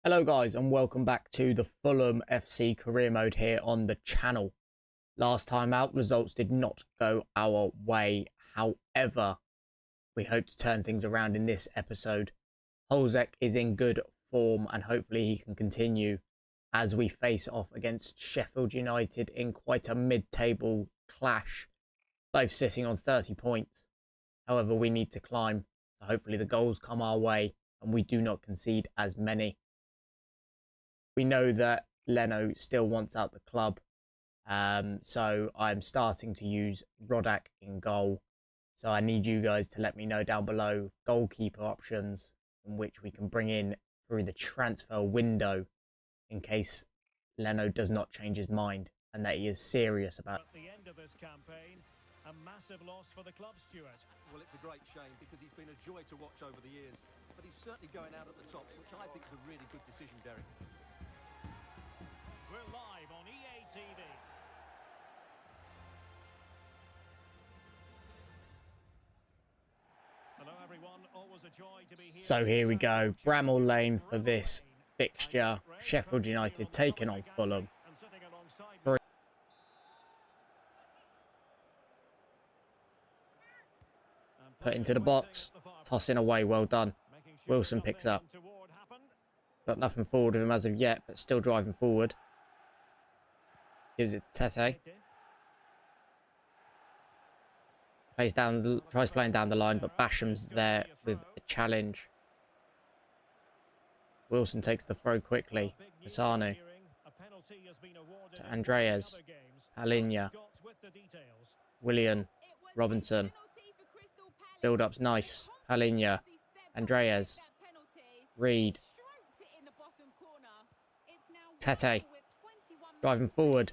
Hello guys and welcome back to the Fulham FC career mode here on the channel. Last time out, results did not go our way. However, we hope to turn things around in this episode. Holzek is in good form and hopefully he can continue as we face off against Sheffield United in quite a mid-table clash, both sitting on 30 points. However, we need to climb, so hopefully the goals come our way and we do not concede as many. We know that Leno still wants out the club, so I'm starting to use Rodak in goal. So I need you guys to let me know down below goalkeeper options in which we can bring in through the transfer window in case Leno does not change his mind and that he is serious about it. At the end of this campaign, a massive loss for the club, Stuart. Well, it's a great shame because he's been a joy to watch over the years, but he's certainly going out at the top, which I think is a really good decision, Derek. We're live on EA TV. Hello everyone, always a joy to be here. So here we go, Bramall Lane for this fixture. Sheffield United taking on Fulham. Put into the box, tossing away, well done. Wilson picks up. Got nothing forward of him as of yet, but still driving forward. Gives it to Tete. Tries playing down the line, but Basham's there with a challenge. Wilson takes the throw quickly. Cassano. To Andreas. Palinha. Willian. Robinson. Build-up's nice. Palinha. Andreas. Reed. Tete. Driving forward.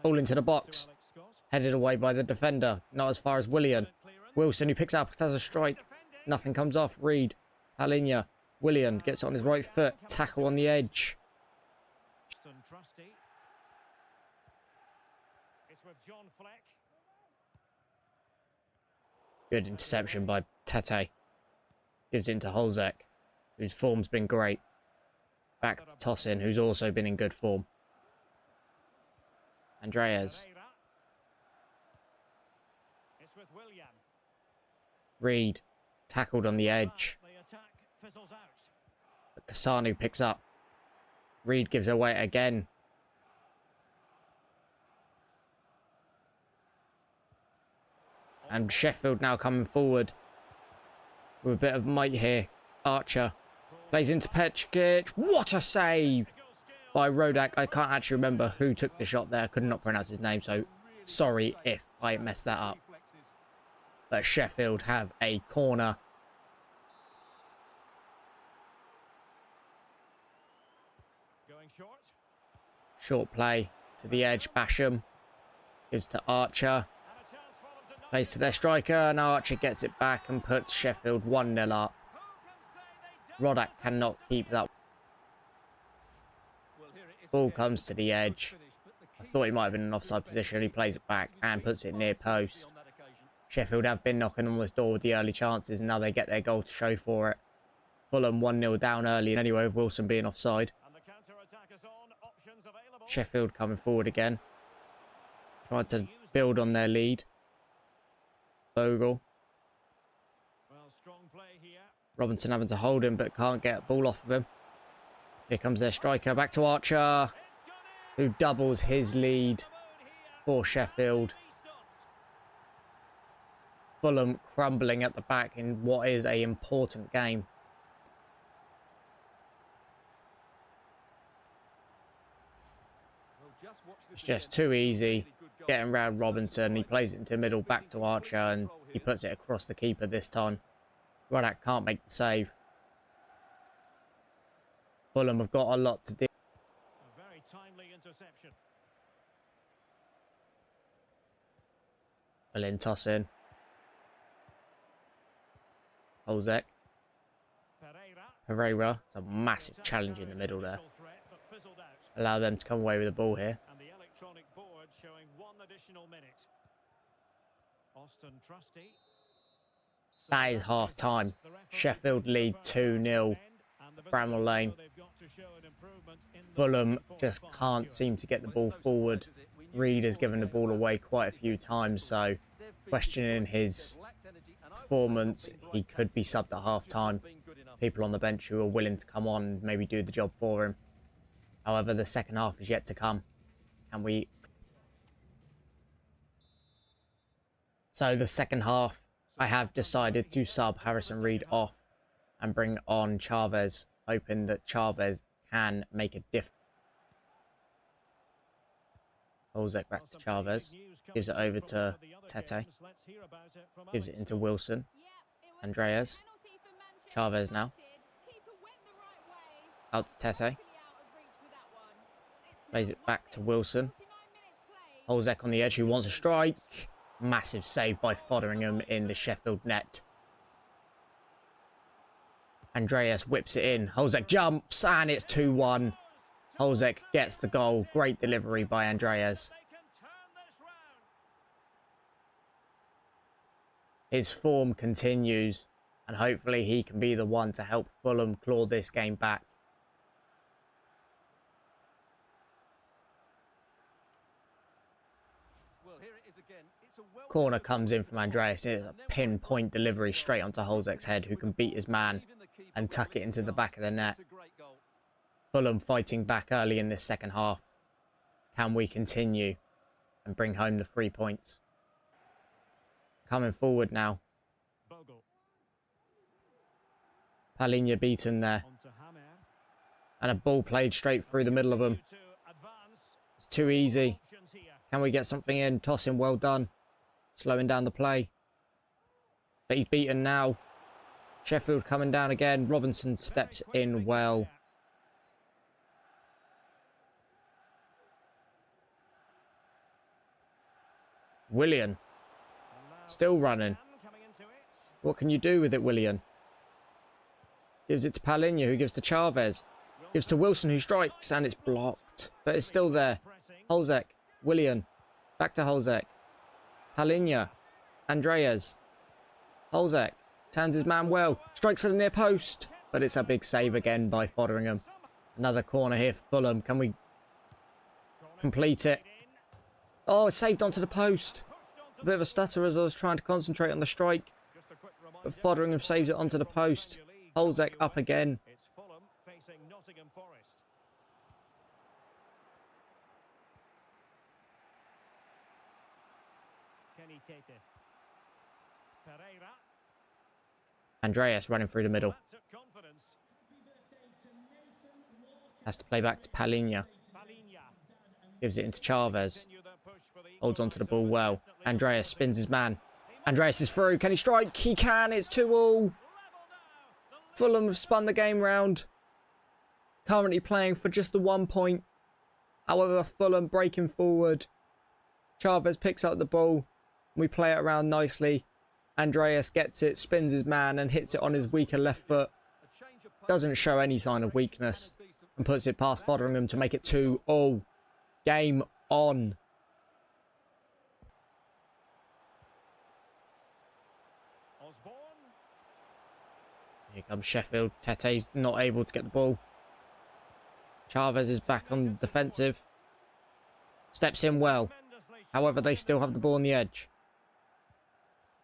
Ball into the box. Headed away by the defender. Not as far as Willian. Wilson, who picks up, has a strike. Nothing comes off. Reed. Palinha. Willian gets it on his right foot. Tackle on the edge. Good interception by Tete. Gives it into Holzek, whose form's been great. Back to Tosin, who's also been in good form. Andreas. Reed. Tackled on the edge. But Cassano picks up. Reed gives away again. And Sheffield now coming forward with a bit of might here. Archer plays into Petchkic. What a save by Rodak. I can't actually remember who took the shot there. I could not pronounce his name, so sorry if I messed that up. But Sheffield have a corner. Short play to the edge. Basham gives to Archer. Plays to their striker, and Archer gets it back and puts Sheffield 1-0 up. Rodak cannot keep that. Ball comes to the edge. I thought he might have been in an offside position. He plays it back and puts it near post. Sheffield have been knocking on this door with the early chances, and now they get their goal to show for it. Fulham 1-0 down early anyway, with Wilson being offside. Sheffield coming forward again. Trying to build on their lead. Bogle. Robinson having to hold him, but can't get a ball off of him. Here comes their striker. Back to Archer, who doubles his lead for Sheffield. Fulham crumbling at the back in what is an important game. It's just too easy. Getting round Robinson. He plays it into the middle, back to Archer, and he puts it across the keeper this time. Rodak can't make the save. Fulham have got a lot to do. A very timely interception. Willian toss in. Holzek. Pereira. It's a massive challenge in the middle there. Allow them to come away with the ball here. And the electronic board showing 1 additional minute. Austin Trusty. That is half time. Sheffield lead 2-0. Bramall Lane. Fulham just can't seem to get the ball forward. Reed has given the ball away quite a few times, so questioning his performance, he could be subbed at half-time. People on the bench who are willing to come on and maybe do the job for him. However, the second half is yet to come. Can we... So the second half, I have decided to sub Harrison Reed off and bring on Chavez, hoping that Chavez can make a difference. Olzek back to Chavez. Gives it over to Tete. Gives it into Wilson. Andreas. Chavez now. Out to Tete. Plays it back to Wilson. Olzek on the edge who wants a strike. Massive save by Fotheringham in the Sheffield net. Andreas whips it in. Olzek jumps and it's 2-1. Olzek gets the goal. Great delivery by Andreas. His form continues and hopefully he can be the one to help Fulham claw this game back. Corner comes in from Andreas. It's a pinpoint delivery straight onto Olzek's head, who can beat his man and tuck it into the back of the net. Fulham fighting back early in this second half. Can we continue and bring home the 3 points? Coming forward now. Palhinha beaten there. And a ball played straight through the middle of them. It's too easy. Can we get something in? Tossing, well done. Slowing down the play. But he's beaten now. Sheffield coming down again. Robinson steps in well. Willian. Still running. What can you do with it, Willian? Gives it to Palhinha, who gives to Chavez. Gives to Wilson, who strikes, and it's blocked. But it's still there. Olzek. Willian. Back to Olzek. Palhinha. Andreas. Olzek. Turns his man well. Strikes for the near post. But it's a big save again by Fotheringham. Another corner here for Fulham. Can we complete it? Oh, it's saved onto the post. A bit of a stutter as I was trying to concentrate on the strike. But Fotheringham saves it onto the post. Olzek up again. It's Fulham facing Nottingham Forest. Kenny Tete. Pereira. Andreas running through the middle. Has to play back to Palhinha. Gives it into Chavez. Holds onto the ball well. Andreas spins his man. Andreas is through. Can he strike? He can. It's 2-2. Fulham have spun the game round. Currently playing for just the 1 point. However, Fulham breaking forward. Chavez picks up the ball. We play it around nicely. Andreas gets it, spins his man and hits it on his weaker left foot. Doesn't show any sign of weakness. And puts it past Fotheringham to make it 2-2. Game on. Here comes Sheffield. Tete's not able to get the ball. Chavez is back on the defensive. Steps in well. However, they still have the ball on the edge.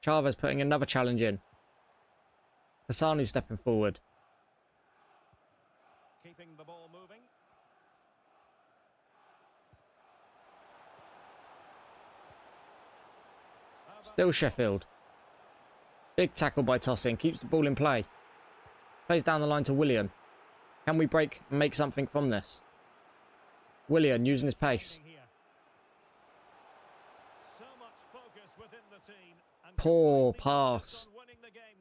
Chavez putting another challenge in. Hasanu stepping forward. Keeping the ball moving. Still Sheffield. Big tackle by Tossing. Keeps the ball in play. Plays down the line to Willian. Can we break and make something from this? Willian using his pace. Poor pass.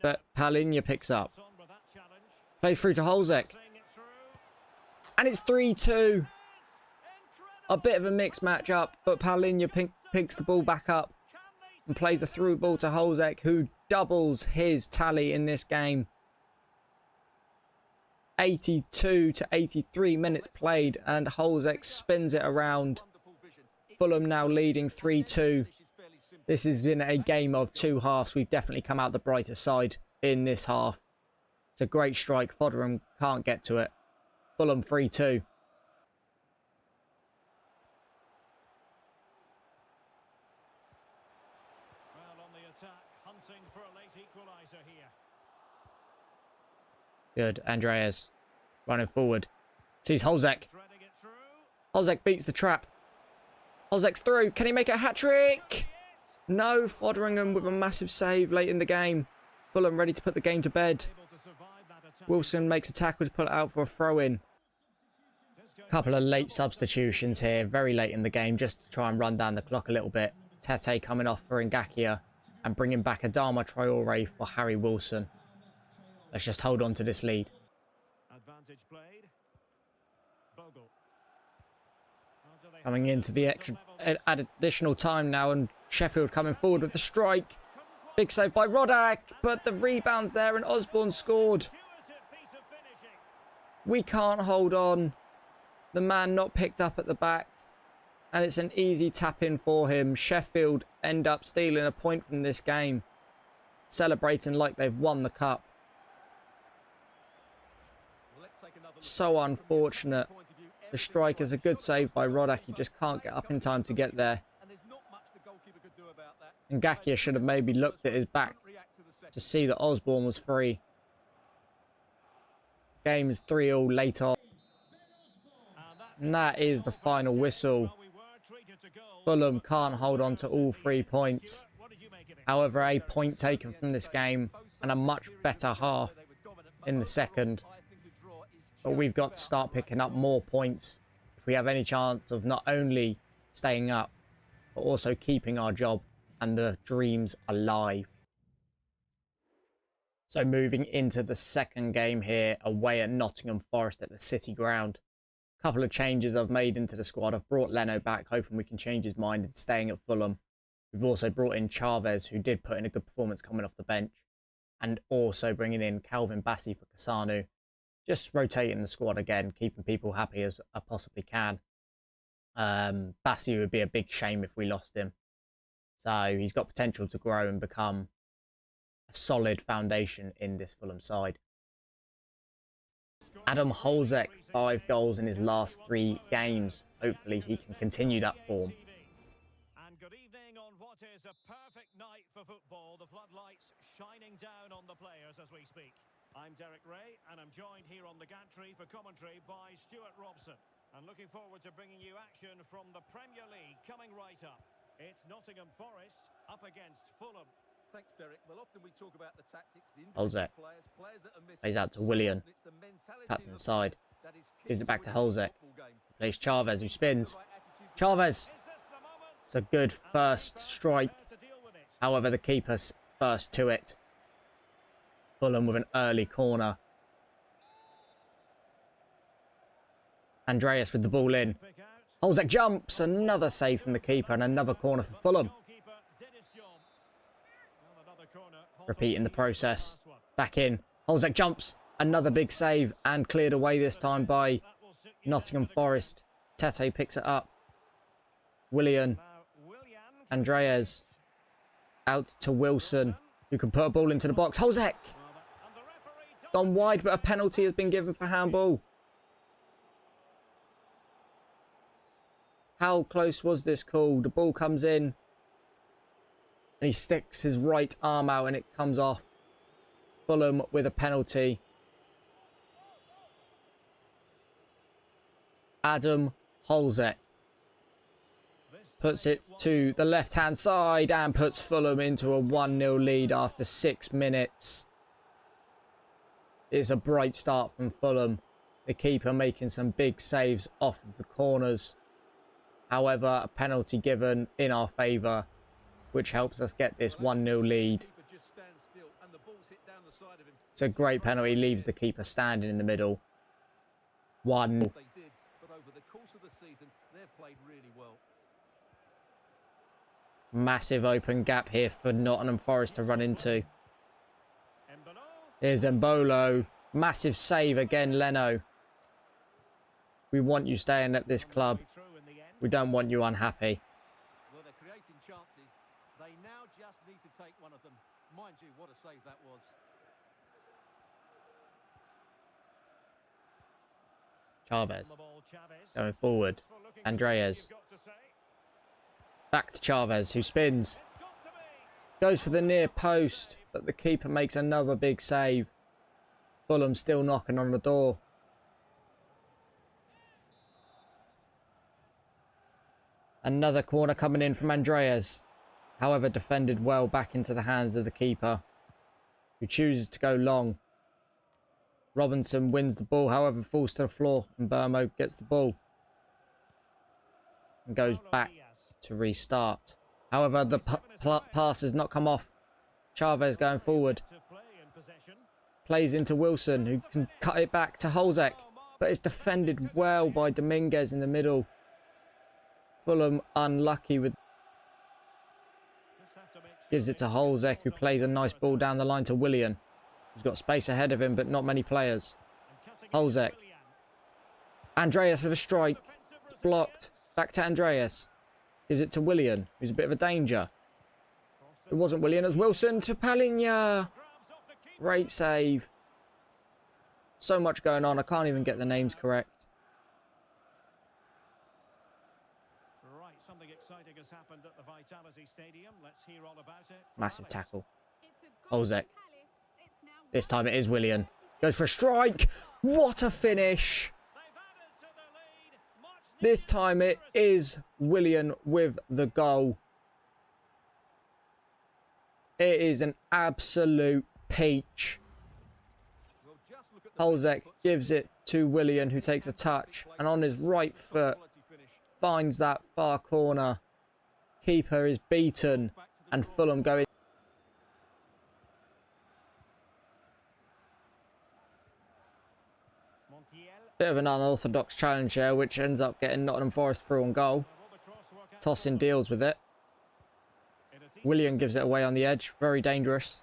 But Palhinha picks up. Plays through to Olzek. And it's 3-2. A bit of a mixed matchup, but Palhinha picks the ball back up and plays a through ball to Olzek, who doubles his tally in this game. 82 to 83 minutes played, and Olzek spins it around. Fulham now leading 3-2. This has been a game of two halves. We've definitely come out the brighter side in this half. It's a great strike. Fotheringham can't get to it. Fulham 3-2. Good. Andreas running forward. Sees Holzek. Threading it through. Holzek beats the trap. Holzek's through. Can he make a hat-trick? No. Foderingham with a massive save late in the game. Fulham ready to put the game to bed. Able to survive that attack. Wilson makes a tackle to pull it out for a throw-in. Couple of late substitutions here, very late in the game, just to try and run down the clock a little bit. Tete coming off for Ngakia and bringing back Adama Traore for Harry Wilson. Let's just hold on to this lead. Advantage played. Bogle. Coming into the additional time now, and Sheffield coming forward with the strike. Big save by Rodak, but the rebound's there and Osborne scored. We can't hold on. The man not picked up at the back. And it's an easy tap in for him. Sheffield end up stealing a point from this game. Celebrating like they've won the cup. So unfortunate. The strike is a good save by Rodak. He just can't get up in time to get there. And Ngakia should have maybe looked at his back to see that Osborne was free. Game is 3-3 late on. And that is the final whistle. Fulham can't hold on to all 3 points. However, a point taken from this game and a much better half in the second. But we've got to start picking up more points if we have any chance of not only staying up, but also keeping our job and the dreams alive. So moving into the second game here, away at Nottingham Forest at the City Ground. Couple of changes I've made into the squad. I've brought Leno back, hoping we can change his mind in staying at Fulham. We've also brought in Chavez, who did put in a good performance coming off the bench. And also bringing in Calvin Bassey for Kasanu. Just rotating the squad again, keeping people happy as I possibly can. Bassey would be a big shame if we lost him. So he's got potential to grow and become a solid foundation in this Fulham side. Adam Holzek, 5 goals in his last 3 games. Hopefully he can continue that form. And good evening on what is a perfect night for football. The floodlights shining down on the players as we speak. I'm Derek Ray and I'm joined here on the gantry for commentary by Stuart Robson. And looking forward to bringing you action from the Premier League coming right up. It's Nottingham Forest up against Fulham. Thanks, Derek. Well, often we talk about the tactics, the Holzek players that are missing. plays out to Willian. Cuts inside. Gives it back to Holzek. Plays Chavez, who spins. Chavez. It's a good first strike. However, the keeper's first to it. Fulham with an early corner. Andreas with the ball in. Holzek jumps. Another save from the keeper and another corner for Fulham. Repeating the process. Back in. Holzek jumps. Another big save and cleared away this time by Nottingham Forest. Tete picks it up. Willian. Andreas. Out to Wilson, who can put a ball into the box. Holzek. Gone wide, but a penalty has been given for handball. How close was this call? The ball comes in. And he sticks his right arm out and it comes off. Fulham with a penalty. Adam Holzek puts it to the left-hand side and puts Fulham into a 1-0 lead after 6 minutes. It's a bright start from Fulham. The keeper making some big saves off of the corners. However, a penalty given in our favour, which helps us get this 1-0 lead. It's a great penalty, leaves the keeper standing in the middle. 1. Massive open gap here for Nottingham Forest to run into. Here's Mbolo. Massive save again, Leno. We want you staying at this club. We don't want you unhappy. Well, they're creating chances. They now just need to take one of them. Mind you, what a save that was. Chavez going forward. Andreas. Back to Chavez, who spins. Goes for the near post, but the keeper makes another big save. Fulham still knocking on the door. Another corner coming in from Andreas. However, defended well back into the hands of the keeper, who chooses to go long. Robinson wins the ball, however, falls to the floor, and Burmo gets the ball and goes back to restart. However, the pass has not come off. Chavez going forward. Plays into Wilson, who can cut it back to Holzek, but it's defended well by Dominguez in the middle. Fulham unlucky with... Gives it to Holzek, who plays a nice ball down the line to Willian. He's got space ahead of him, but not many players. Holzek. Andreas with a strike. It's blocked. Back to Andreas. Gives it to Willian, who's a bit of a danger. It wasn't Willian, it was Wilson to Palinha. Great save. So much going on, I can't even get the names correct. Right, something exciting has happened at the Vitality Stadium. Let's hear all about it. Massive tackle. Holzek. This time it is Willian. Goes for a strike. What a finish. This time it is Willian with the goal. It is an absolute peach. Holzek gives it to Willian, who takes a touch, and on his right foot finds that far corner. Keeper is beaten, and Fulham go in. Bit of an unorthodox challenge here, which ends up getting Nottingham Forest through on goal. Tosin deals with it. Willian gives it away on the edge. Very dangerous.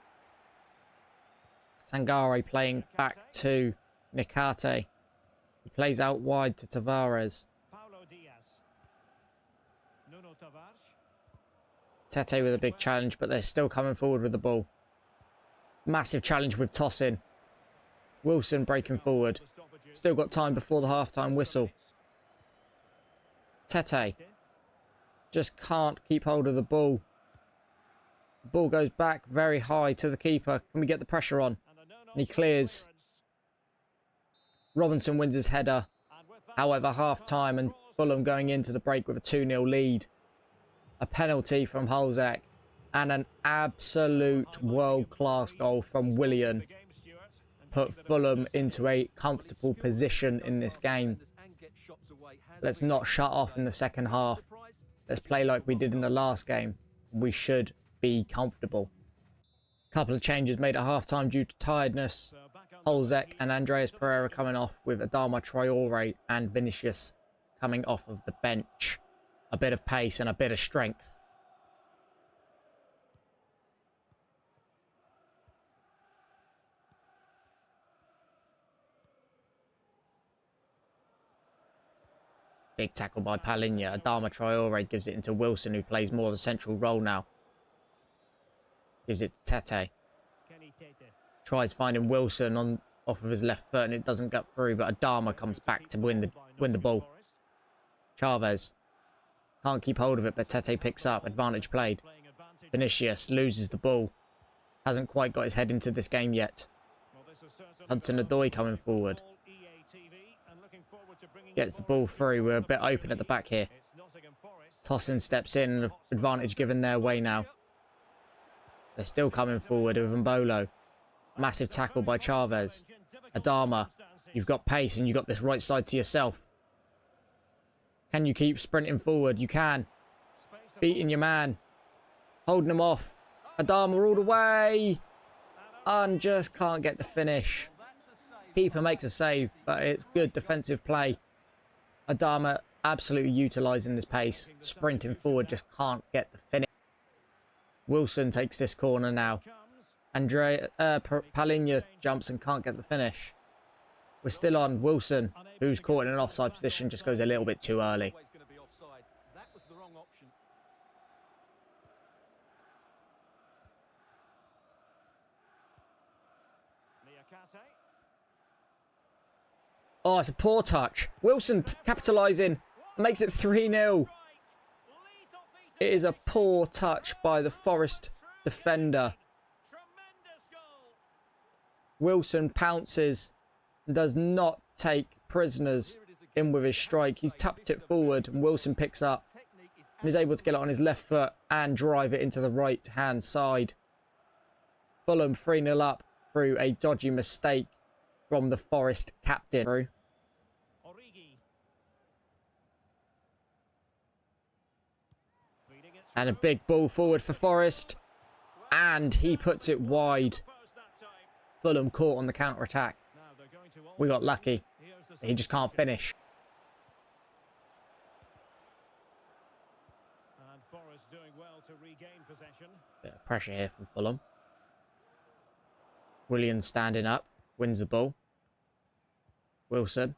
Sangare playing back to Nikate. He plays out wide to Tavares. Tete with a big challenge, but they're still coming forward with the ball. Massive challenge with Tosin. Wilson breaking forward. Still got time before the half-time whistle. Tete just can't keep hold of the ball. The ball goes back very high to the keeper. Can we get the pressure on? And he clears. Robinson wins his header. However, half-time and Fulham going into the break with a 2-0 lead. A penalty from Holzek and an absolute world-class goal from Willian put Fulham into a comfortable position in this game. Let's not shut off in the second half. Let's play like we did in the last game. We should be comfortable. Couple of changes made at half-time due to tiredness. Holzek and Andreas Pereira coming off, with Adama Traore and Vinicius coming off of the bench. A bit of pace and a bit of strength. Big tackle by Palinha. Adama Traore gives it into Wilson, who plays more of a central role now. Gives it to Tete. Tries finding Wilson on off of his left foot and it doesn't get through, but Adama comes back to win the ball. Chavez can't keep hold of it, but Tete picks up. Advantage played. Vinicius loses the ball. Hasn't quite got his head into this game yet. Hudson-Odoi coming forward. Gets the ball through. We're a bit open at the back here. Tosin steps in and advantage given their way now. They're still coming forward with Mbolo. Massive tackle by Chavez. Adama, you've got pace and you've got this right side to yourself. Can you keep sprinting forward? You can. Beating your man. Holding him off. Adama all the way. And just can't get the finish. Keeper makes a save, but it's good defensive play. Adama absolutely utilising this pace. Sprinting forward, just can't get the finish. Wilson takes this corner now. Palinha jumps and can't get the finish. We're still on. Wilson, who's caught in an offside position, just goes a little bit too early. Oh, it's a poor touch. Wilson capitalising. Makes it 3-0. It is a poor touch by the Forest defender. Wilson pounces and does not take prisoners in with his strike. He's tapped it forward and Wilson picks up and is able to get it on his left foot and drive it into the right-hand side. Fulham 3-0 up through a dodgy mistake from the Forest captain. And a big ball forward for Forest. And he puts it wide. Fulham caught on the counter-attack. We got lucky. He just can't finish. And Forest doing well to regain possession. Bit of pressure here from Fulham. Williams standing up. Wins the ball. Wilson.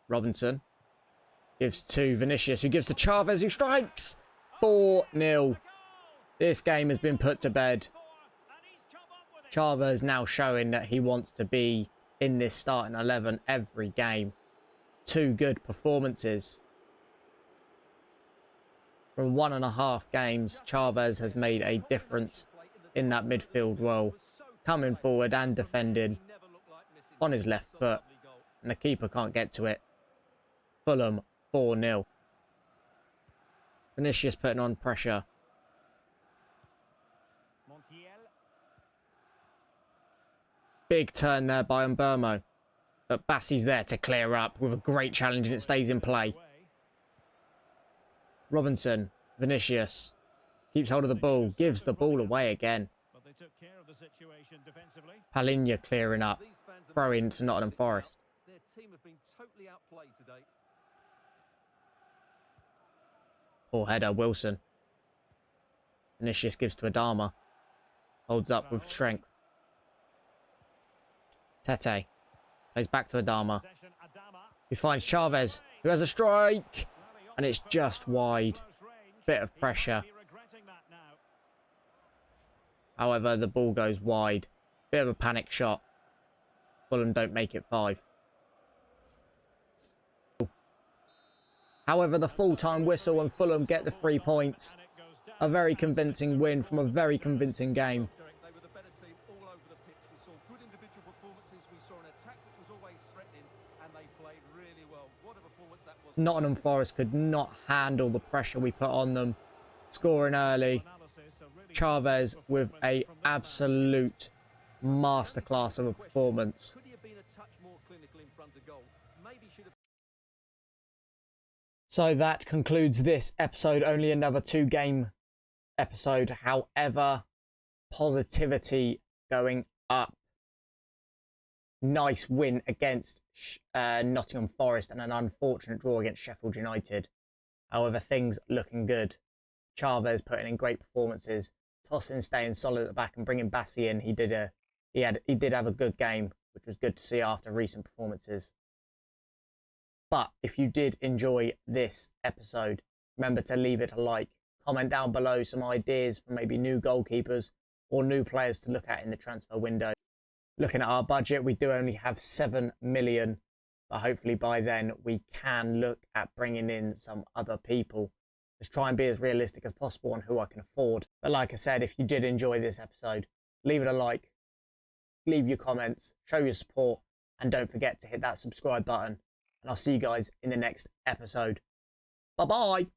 Robinson. Gives to Vinicius, who gives to Chavez, who strikes. 4-0. This game has been put to bed. Chavez now showing that he wants to be in this starting 11 every game. 2 good performances. From 1.5 games, Chavez has made a difference in that midfield role. Coming forward and defending on his left foot. And the keeper can't get to it. Fulham 4-0. Vinicius putting on pressure. Big turn there by Mbermo. But Bassey's there to clear up with a great challenge and it stays in play. Robinson, Vinicius, keeps hold of the ball, gives the ball away again. Palinha clearing up, throwing to Nottingham Forest. Their team have been totally outplayed today. Poor header, Wilson. Vinicius gives to Adama. Holds up with strength. Tete plays back to Adama. He finds Chavez, who has a strike. And it's just wide. Bit of pressure. However, the ball goes wide. Bit of a panic shot. Fulham don't make it 5. However, the full-time whistle and Fulham get the 3 points. A very convincing win from a very convincing game. They were the better team all over the pitch. We saw good individual performances. We saw an attack which was always threatening, and they played really well. What a performance that was. Nottingham Forest could not handle the pressure we put on them. Scoring early. Chavez with a absolute masterclass of a performance. Could he have been a touch more clinical in front of goal? Maybe should have. So that concludes this episode. Only another 2-game episode. However, positivity going up. Nice win against Nottingham Forest and an unfortunate draw against Sheffield United. However, things looking good. Chavez putting in great performances. Tosin staying solid at the back and bringing Bassey in. He did have a good game, which was good to see after recent performances. But if you did enjoy this episode, remember to leave it a like. Comment down below some ideas for maybe new goalkeepers or new players to look at in the transfer window. Looking at our budget, we do only have 7 million, but hopefully by then we can look at bringing in some other people. Just try and be as realistic as possible on who I can afford. But like I said, if you did enjoy this episode, leave it a like, leave your comments, show your support, and don't forget to hit that subscribe button. And I'll see you guys in the next episode. Bye-bye.